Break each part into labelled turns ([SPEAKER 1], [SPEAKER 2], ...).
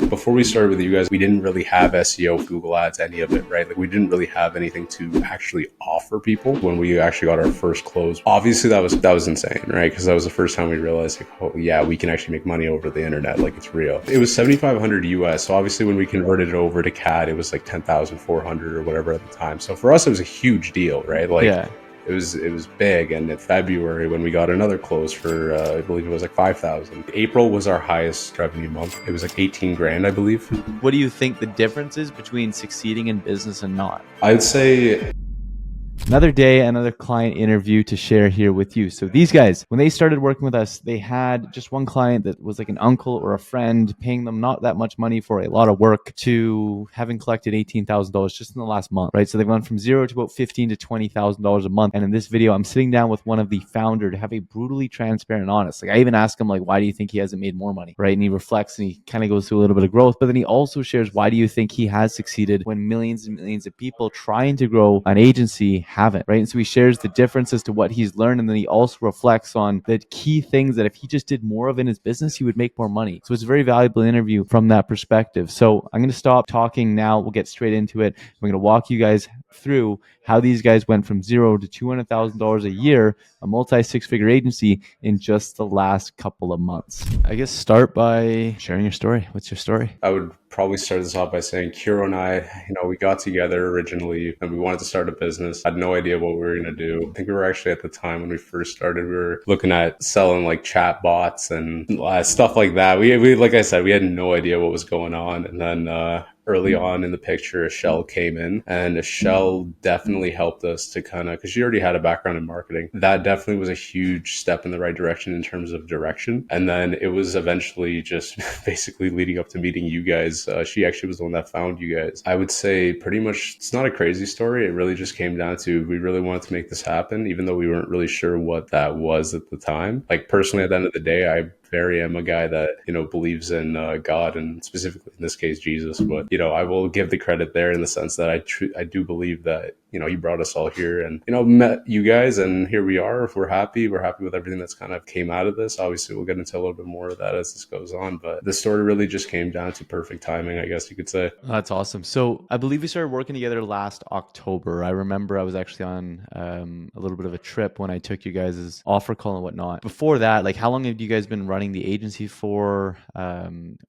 [SPEAKER 1] before we started with you guys, we didn't really have SEO, Google Ads, any of it, right? Like we didn't really have anything to actually offer people when we actually got our first close. Obviously that was insane, right? Because that was the first time we realized like, oh yeah, we can actually make money over the internet. Like it's real. It was 7,500 US. So obviously when we converted it over to CAD, it was like 10,400 or whatever at the time. So for us, it was a huge deal, right? Like, yeah. It was big. And in February, when we got another close for, I believe it was like 5,000. April was our highest revenue month. It was like 18 grand, I believe.
[SPEAKER 2] What do you think the difference is between succeeding in business and not?
[SPEAKER 1] I'd say...
[SPEAKER 2] Another day, another client interview to share here with you. So these guys, when they started working with us, they had just one client that was like an uncle or a friend paying them not that much money for a lot of work to having collected $18,000 just in the last month, right? So they've gone from zero to about $15,000 to $20,000 a month. And in this video, I'm sitting down with one of the founder to have a brutally transparent and honest. Like I even ask him like, why do you think he hasn't made more money, right? And he reflects and he kind of goes through a little bit of growth, but then he also shares, why do you think he has succeeded when millions and millions of people trying to grow an agency haven't, right? And so he shares the difference as to what he's learned. And then he also reflects on the key things that if he just did more of in his business, he would make more money. So it's a very valuable interview from that perspective. So I'm going to stop talking now. We'll get straight into it. We're going to walk you guys through how these guys went from zero to $200,000 a year, a multi-six-figure agency in just the last couple of months. I guess start by sharing your story. What's your story?
[SPEAKER 1] I would probably start this off by saying Kiro and I, we got together originally and we wanted to start a business. Had no idea what we were going to do. I think we were actually at the time when we first started, we were looking at selling like chat bots and stuff like that. We like I said, we had no idea what was going on. And then, early on in the picture, Michelle came in, and Michelle definitely helped us to kind of, because she already had a background in marketing. That definitely was a huge step in the right direction in terms of direction. And then it was eventually just basically leading up to meeting you guys. She actually was the one that found you guys. I would say pretty much it's not a crazy story. It really just came down to we really wanted to make this happen, even though we weren't really sure what that was at the time. Like personally, at the end of the day, I am a guy that, believes in God, and specifically in this case, Jesus. But, I will give the credit there in the sense that I do believe that, he brought us all here and, met you guys, and here we are. If we're happy with everything that's kind of came out of this. Obviously, we'll get into a little bit more of that as this goes on. But the story really just came down to perfect timing, I guess you could say.
[SPEAKER 2] That's awesome. So I believe we started working together last October. I remember I was actually on a little bit of a trip when I took you guys' offer call and whatnot. Before that, like how long have you guys been running the agency for?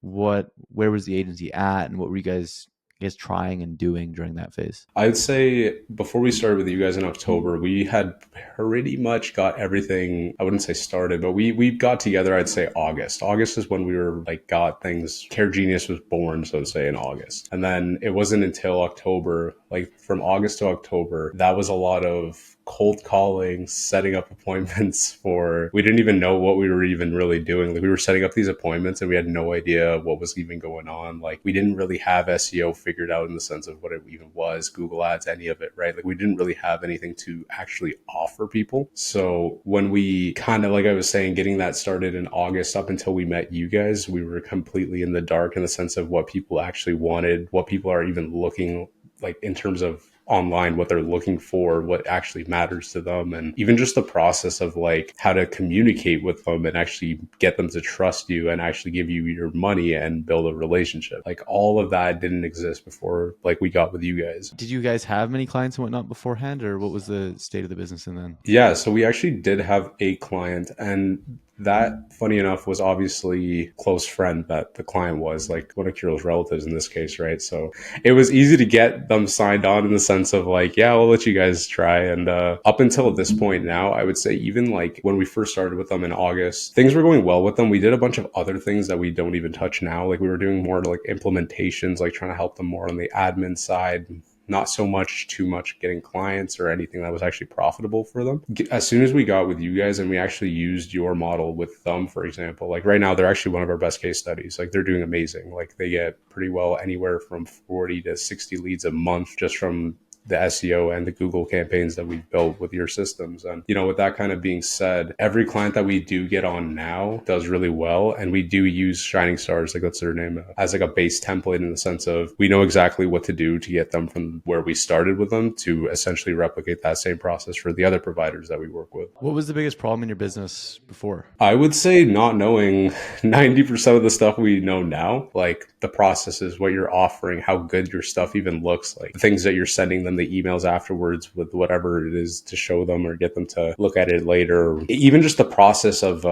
[SPEAKER 2] Where was the agency at, and what were you guys trying and doing during that phase?
[SPEAKER 1] I'd say before we started with you guys in October, we had pretty much got everything, I wouldn't say started, but we got together, I'd say August. August is when we were like got things, Care Genius was born, so to say, in August. And then it wasn't until October, like from August to October, that was a lot of cold calling, setting up appointments we didn't even know what we were even really doing. Like we were setting up these appointments and we had no idea what was even going on. Like we didn't really have SEO figured out in the sense of what it even was, Google Ads, any of it, right? Like we didn't really have anything to actually offer people. So when we kind of, like I was saying, getting that started in August up until we met you guys, we were completely in the dark in the sense of what people actually wanted, what people are even looking like in terms of online, what they're looking for, what actually matters to them, and even just the process of like how to communicate with them and actually get them to trust you and actually give you your money and build a relationship. Like all of that didn't exist before like we got with you guys.
[SPEAKER 2] Did you guys have many clients and whatnot beforehand, or what was the state of the business in then?
[SPEAKER 1] Yeah, so we actually did have a client, and that, funny enough, was obviously a close friend that the client was, like one of Kiro's relatives in this case, right? So it was easy to get them signed on in the sense of like, yeah, we'll let you guys try. And up until this point now, I would say even like when we first started with them in August, things were going well with them. We did a bunch of other things that we don't even touch now. Like we were doing more like implementations, like trying to help them more on the admin side, not so much too much getting clients or anything that was actually profitable for them. As soon as we got with you guys and we actually used your model with them, for example, like right now, they're actually one of our best case studies. Like they're doing amazing. Like they get pretty well anywhere from 40 to 60 leads a month just from the SEO and the Google campaigns that we've built with your systems. And, with that kind of being said, every client that we do get on now does really well. And we do use Shining Stars, like that's their name, as like a base template in the sense of we know exactly what to do to get them from where we started with them to essentially replicate that same process for the other providers that we work with.
[SPEAKER 2] What was the biggest problem in your business before?
[SPEAKER 1] I would say not knowing 90% of the stuff we know now, like the processes, what you're offering, how good your stuff even looks, like the things that you're sending them, the emails afterwards with whatever it is to show them or get them to look at it later. Even just the process of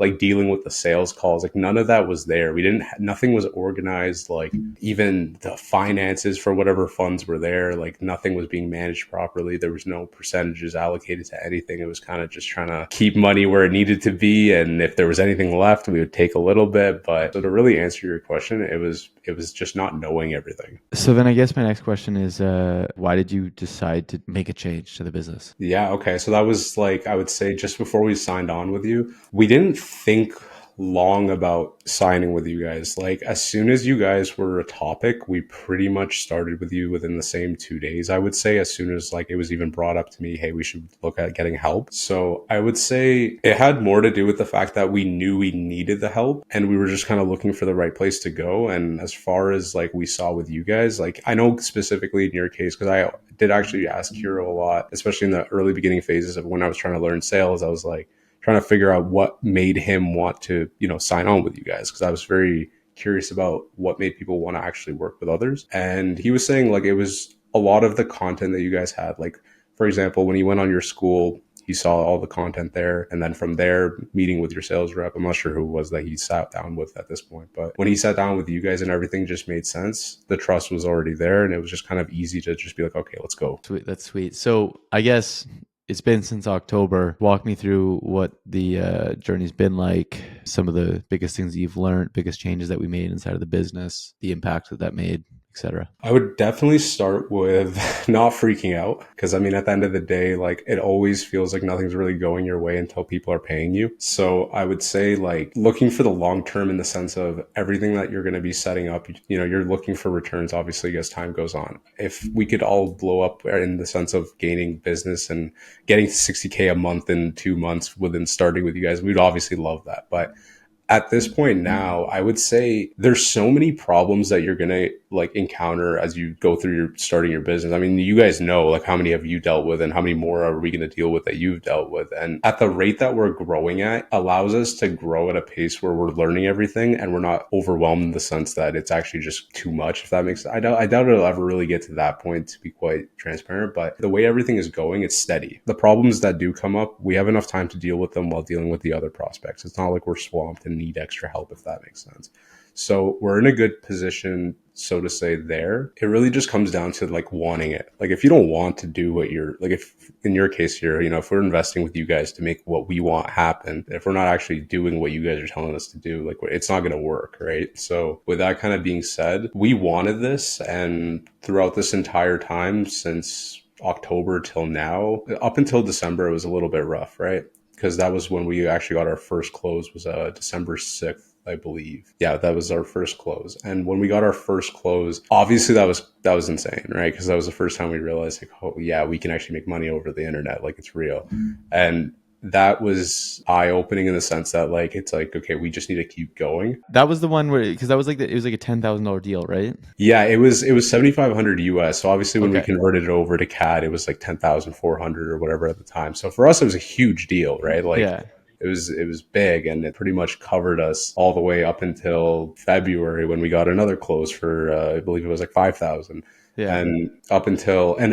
[SPEAKER 1] like dealing with the sales calls, like none of that was there. Nothing was organized. Like even the finances for whatever funds were there, like nothing was being managed properly. There was no percentages allocated to anything. It was kind of just trying to keep money where it needed to be. And if there was anything left, we would take a little bit. But so to really answer your question, it was just not knowing everything.
[SPEAKER 2] So then I guess my next question is, why did you decide to make a change to the business?
[SPEAKER 1] Yeah. Okay. So that was like, I would say just before we signed on with you, we didn't think long about signing with you guys. Like as soon as you guys were a topic, we pretty much started with you within the same 2 days. I would say as soon as like it was even brought up to me, hey, we should look at getting help. So I would say it had more to do with the fact that we knew we needed the help and we were just kind of looking for the right place to go. And as far as like we saw with you guys, like I know specifically in your case, because I did actually ask Hero a lot, especially in the early beginning phases of when I was trying to learn sales. I was like, trying to figure out what made him want to, sign on with you guys. Cause I was very curious about what made people want to actually work with others. And he was saying like, it was a lot of the content that you guys had. Like, for example, when he went on your school, he saw all the content there. And then from there, meeting with your sales rep, I'm not sure who it was that he sat down with at this point, but when he sat down with you guys and everything just made sense, the trust was already there. And it was just kind of easy to just be like, okay, let's go.
[SPEAKER 2] Sweet, that's sweet. So I guess it's been since October. Walk me through what the journey's been like, some of the biggest things that you've learned, biggest changes that we made inside of the business, the impact that made, etc.
[SPEAKER 1] I would definitely start with not freaking out because I mean, at the end of the day, like it always feels like nothing's really going your way until people are paying you. So I would say like looking for the long term in the sense of everything that you're going to be setting up, you're looking for returns obviously as time goes on. If we could all blow up in the sense of gaining business and getting to 60K a month in 2 months within starting with you guys, we'd obviously love that. But at this point now, I would say there's so many problems that you're going to like encounter as you go through your starting your business. I mean, you guys know like how many have you dealt with and how many more are we going to deal with that you've dealt with. And at the rate that we're growing at allows us to grow at a pace where we're learning everything and we're not overwhelmed in the sense that it's actually just too much, if that makes sense. I doubt it'll ever really get to that point, to be quite transparent, but the way everything is going, it's steady. The problems that do come up, we have enough time to deal with them while dealing with the other prospects. It's not like we're swamped and need extra help, if that makes sense. So we're in a good position, so to say, there. It really just comes down to like wanting it. Like if you don't want to do what you're like, if in your case here, if we're investing with you guys to make what we want happen, if we're not actually doing what you guys are telling us to do, like it's not going to work. Right. So with that kind of being said, we wanted this. And throughout this entire time since October till now, up until December, it was a little bit rough, right? Because that was when we actually got our first close, was December 6th. I believe. Yeah, that was our first close. And when we got our first close, obviously that was insane, right? Because that was the first time we realized like, oh yeah, we can actually make money over the internet. Like it's real. And that was eye-opening in the sense that like it's like, okay, we just need to keep going.
[SPEAKER 2] That was the one where, because that was like it was like a $10,000 deal, right?
[SPEAKER 1] Yeah, it was 7,500 US. So obviously when we
[SPEAKER 2] Okay.
[SPEAKER 1] converted it over to CAD, it was like 10,400 or whatever at the time. So for us it was a huge deal, right? Like
[SPEAKER 2] Yeah.
[SPEAKER 1] it was big and it pretty much covered us all the way up until February when we got another close for I believe it was like 5,000.
[SPEAKER 2] Yeah.
[SPEAKER 1] And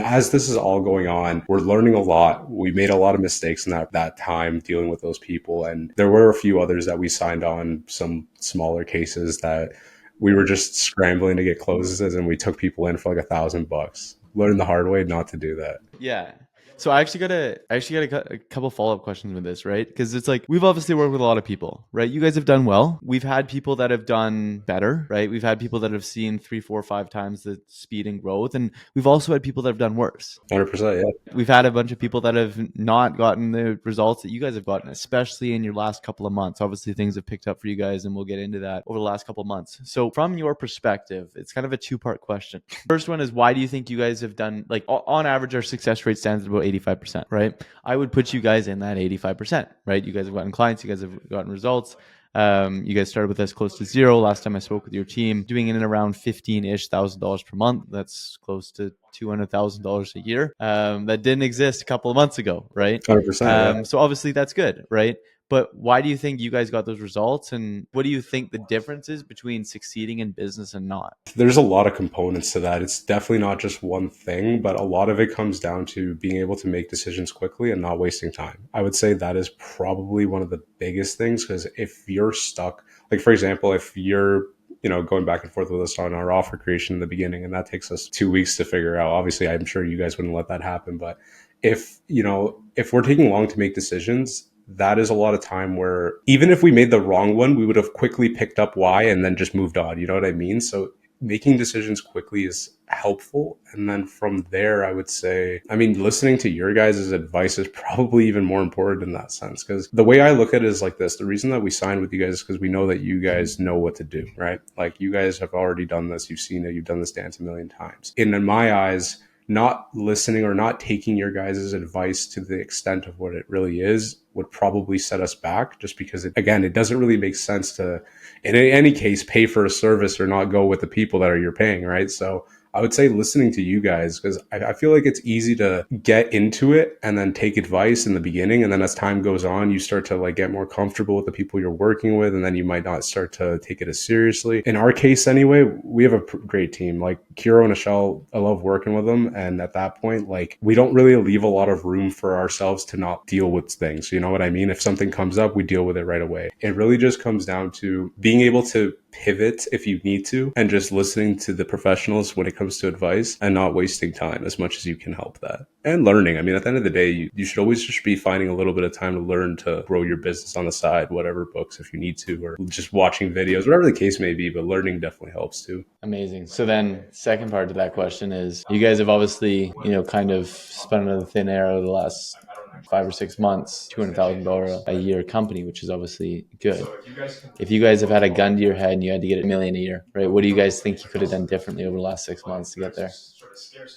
[SPEAKER 1] as this is all going on, we're learning a lot. We made a lot of mistakes in that time dealing with those people. And there were a few others that we signed on, some smaller cases that we were just scrambling to get closes and we took people in for like $1,000. Learned the hard way not to do that.
[SPEAKER 2] Yeah. So I actually got a couple follow-up questions with this, right? Because it's like we've obviously worked with a lot of people, right? You guys have done well. We've had people that have done better, right? We've had people that have seen 3, 4, 5 times the speed and growth, and we've also had people that have done worse.
[SPEAKER 1] 100%. Yeah.
[SPEAKER 2] We've had a bunch of people that have not gotten the results that you guys have gotten, especially in your last couple of months. Obviously, things have picked up for you guys, and we'll get into that over the last couple of months. So, from your perspective, it's kind of a two-part question. First one is, why do you think you guys have done, like, on average, our success rate stands at about 85%, right? I would put you guys in that 85%, right? You guys have gotten clients, you guys have gotten results. You guys started with us close to zero. Last time I spoke with your team, doing in and around $15,000 per month. That's close to $200,000 a year. That didn't exist a couple of months ago, right?
[SPEAKER 1] 100%. Yeah.
[SPEAKER 2] So obviously that's good, right? But why do you think you guys got those results? And what do you think the difference is between succeeding in business and not?
[SPEAKER 1] There's a lot of components to that. It's definitely not just one thing, but a lot of it comes down to being able to make decisions quickly and not wasting time. I would say that is probably one of the biggest things, because if you're stuck, like for example, if you're going back and forth with us on our offer creation in the beginning, and that takes us 2 weeks to figure out. Obviously, I'm sure you guys wouldn't let that happen, but if we're taking long to make decisions, that is a lot of time where even if we made the wrong one, we would have quickly picked up why and then just moved on. You know what I mean? So making decisions quickly is helpful. And then from there, I would say, I mean, listening to your guys' advice is probably even more important in that sense. Because the way I look at it is like this: the reason that we signed with you guys is because we know that you guys know what to do, right? Like you guys have already done this, you've seen it, you've done this dance a million times. And in my eyes, not listening or not taking your guys' advice to the extent of what it really is would probably set us back, just because it doesn't really make sense to, in any case, pay for a service or not go with the people that are you're paying, right? So I would say listening to you guys, because I feel like it's easy to get into it and then take advice in the beginning. And then as time goes on, you start to like get more comfortable with the people you're working with. And then you might not start to take it as seriously. In our case anyway, we have a great team. Like Kiro and Ashel, I love working with them. And at that point, like we don't really leave a lot of room for ourselves to not deal with things. You know what I mean? If something comes up, we deal with it right away. It really just comes down to being able to pivot if you need to, and just listening to the professionals when it comes to advice and not wasting time as much as you can help that. And learning. I mean, at the end of the day, you should always just be finding a little bit of time to learn, to grow your business on the side, whatever, books if you need to, or just watching videos, whatever the case may be, but learning definitely helps too.
[SPEAKER 2] Amazing. So then second part to that question is, you guys have obviously, kind of spun out of the thin air over the last 5 or 6 months, $200,000 a year company, which is obviously good. If you guys have had a gun to your head and you had to get $1 million a year, right? What do you guys think you could have done differently over the last 6 months to get there?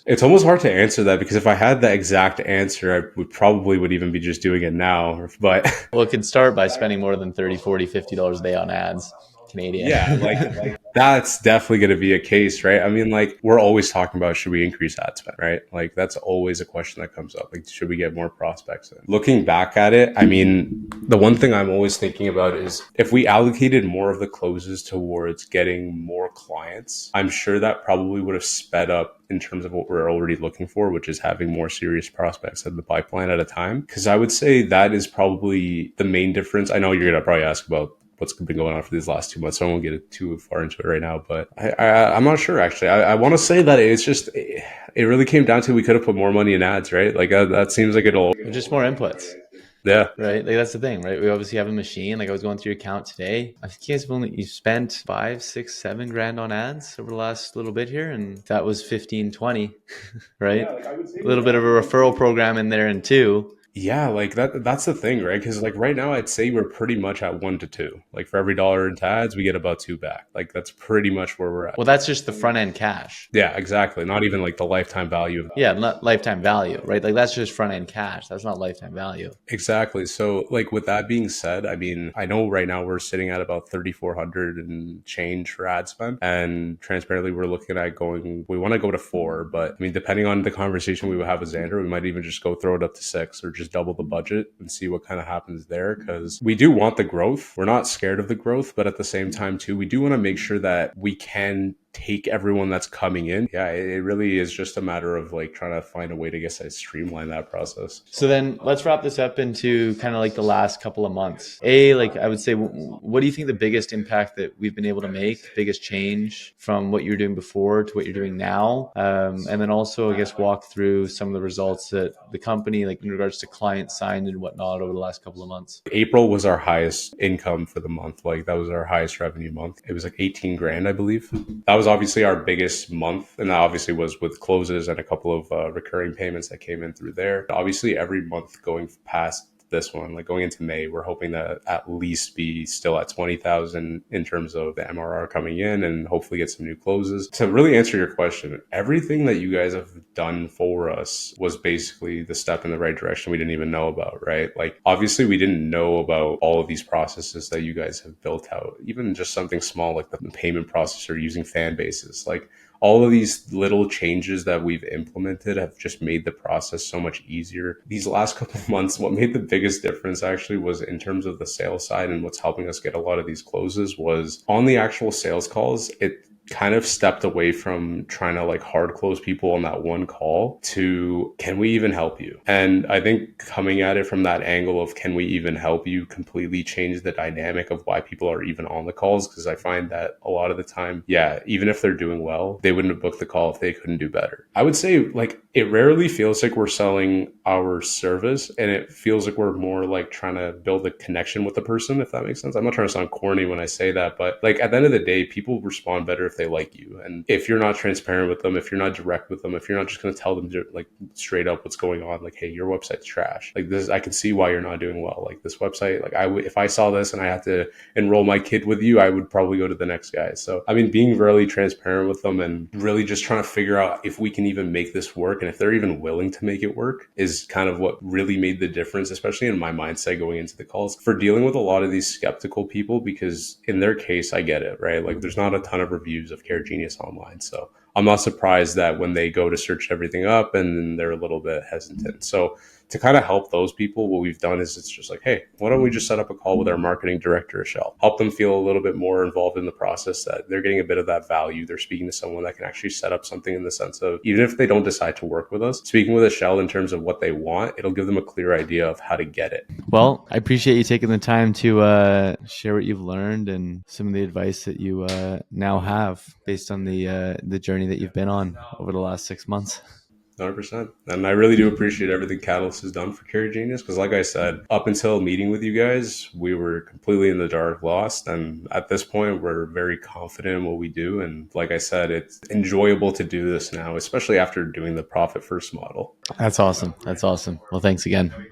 [SPEAKER 1] It's almost hard to answer that, because if I had the exact answer, I would even be just doing it now. But
[SPEAKER 2] Well, it could start by spending more than 30, 40, $50 a day on ads, Canadian.
[SPEAKER 1] yeah, like that's definitely going to be a case, right? I mean, like we're always talking about, should we increase ad spend, right? Like that's always a question that comes up. Like, should we get more prospects in? Looking back at it, I mean, the one thing I'm always thinking about is if we allocated more of the closes towards getting more clients, I'm sure that probably would have sped up in terms of what we're already looking for, which is having more serious prospects in the pipeline at a time. Because I would say that is probably the main difference. I know you're going to probably ask about what's been going on for these last 2 months, so I won't get too far into it right now, but I'm not sure actually. I want to say that it's just, it really came down to, we could have put more money in ads, right? Like that seems like it'll,
[SPEAKER 2] Just more inputs.
[SPEAKER 1] yeah.
[SPEAKER 2] Right, like that's the thing, right? We obviously have a machine. Like I was going through your account today. I think you spent 5, 6, 7 grand on ads over the last little bit here, and that was 15, 20, right? A little bit of a referral program in there, and two.
[SPEAKER 1] Yeah, like that's the thing, right? Because like right now I'd say we're pretty much at 1 to 2. Like for every dollar into ads, we get about 2 back. Like that's pretty much where we're at.
[SPEAKER 2] Well, that's just the front end cash.
[SPEAKER 1] Yeah, exactly. Not even like the lifetime value of
[SPEAKER 2] Yeah, not lifetime value, right? Like that's just front end cash. That's not lifetime value.
[SPEAKER 1] exactly. So, like with that being said, I mean, I know right now we're sitting at about 3,400 and change for ad spend, and transparently, we're looking at going. We want to go to 4, but I mean, depending on the conversation we would have with Xander, we might even just go throw it up to 6, or just double the budget and see what kind of happens there. Because we do want the growth. We're not scared of the growth, but at the same time, too, we do want to make sure that we can take everyone that's coming in. Yeah, it really is just a matter of like trying to find a way to, guess, I streamline that process.
[SPEAKER 2] So then let's wrap this up into kind of like the last couple of months. Like I would say, what do you think the biggest impact that we've been able to make, biggest change from what you're doing before to what you're doing now? And then also, I guess, walk through some of the results that the company, like in regards to clients signed and whatnot over the last couple of months.
[SPEAKER 1] April was our highest income for the month. Like that was our highest revenue month. It was like 18 grand, I believe. That was obviously our biggest month. And that obviously was with closes and a couple of recurring payments that came in through there. Obviously, every month going past this one, like going into May, we're hoping to at least be still at 20,000 in terms of the MRR coming in and hopefully get some new closes. To really answer your question, everything that you guys have done for us was basically the step in the right direction we didn't even know about, right? Like obviously we didn't know about all of these processes that you guys have built out, even just something small like the payment processor using fan bases. Like all of these little changes that we've implemented have just made the process so much easier. These last couple of months, what made the biggest difference actually was in terms of the sales side, and what's helping us get a lot of these closes was on the actual sales calls. It kind of stepped away from trying to like hard close people on that one call to, can we even help you? And I think coming at it from that angle of, can we even help you, completely changed the dynamic of why people are even on the calls. Because I find that a lot of the time, yeah, even if they're doing well, they wouldn't have booked the call if they couldn't do better. I would say like it rarely feels like we're selling our service, and it feels like we're more like trying to build a connection with the person, if that makes sense. I'm not trying to sound corny when I say that, but like at the end of the day, people respond better if they like you. And if you're not transparent with them, if you're not direct with them, if you're not just going to tell them like straight up what's going on, like, hey, your website's trash. Like this, I can see why you're not doing well. Like this website, like if I saw this and I had to enroll my kid with you, I would probably go to the next guy. So, I mean, being really transparent with them and really just trying to figure out if we can even make this work and if they're even willing to make it work is kind of what really made the difference, especially in my mindset going into the calls for dealing with a lot of these skeptical people, because in their case, I get it, right? Like there's not a ton of reviews of Care Genius online. So I'm not surprised that when they go to search everything up and they're a little bit hesitant. So to kind of help those people, what we've done is it's just like, hey, why don't we just set up a call with our marketing director, Michelle, help them feel a little bit more involved in the process, that they're getting a bit of that value. They're speaking to someone that can actually set up something, in the sense of, even if they don't decide to work with us, speaking with Michelle in terms of what they want, it'll give them a clear idea of how to get it.
[SPEAKER 2] Well, I appreciate you taking the time to share what you've learned and some of the advice that you now have based on the journey that you've been on over the last 6 months.
[SPEAKER 1] 100%. And I really do appreciate everything Catalyst has done for Care Genius, because like I said, up until meeting with you guys, we were completely in the dark, lost. And at this point, we're very confident in what we do. And like I said, it's enjoyable to do this now, especially after doing the profit first model.
[SPEAKER 2] That's awesome. That's awesome. Well, thanks again.